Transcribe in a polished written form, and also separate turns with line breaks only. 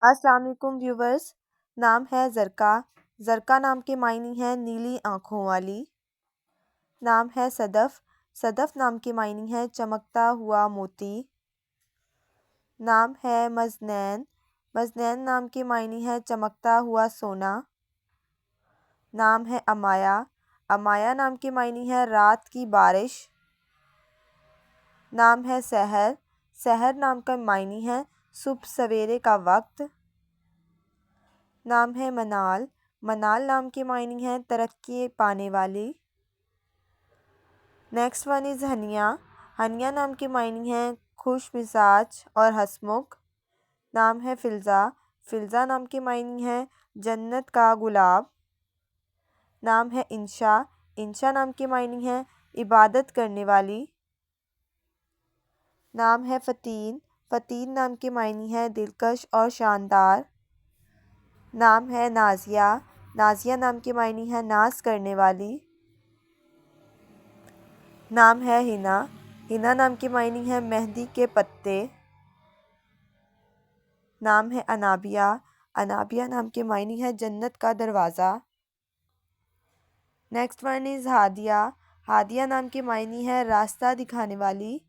अस्सलाम वालेकुम व्यूवर्स। नाम है ज़रका। ज़रका नाम के मायने हैं नीली आँखों वाली। नाम है सदफ़। सदफ़ नाम के मायने हैं चमकता हुआ मोती। नाम है मज़नैन। मज़नैन नाम के मायने हैं चमकता हुआ सोना। नाम है अमाया। अमाया नाम के मायने हैं रात की बारिश। नाम है सहर। सहर नाम का मायने हैं सुबह सवेरे का वक्त। नाम है मनाल। मनाल नाम के मायने हैं तरक्की पाने वाली। Next one is Haniyeh. Haniyeh नाम के मायने हैं खुश मिजाज और हंसमुख। नाम है फ़िल्ज़ा। फ़िल्ज़ा नाम के मायने हैं जन्नत का गुलाब। नाम है इंशा। इंशा नाम के मायने हैं इबादत करने वाली। नाम है फ़तीन। फ़तीन नाम के मायने हैं दिलकश और शानदार। नाम है नाज़िया। नाज़िया नाम के मायने हैं नाज करने वाली। नाम है हिना। हिना नाम के मायने हैं मेहंदी के पत्ते। नाम है अनाबिया। अनाबिया नाम के मायने हैं जन्नत का दरवाज़ा। Next one is Hadiya. Hadiya नाम के मायने हैं रास्ता दिखाने वाली।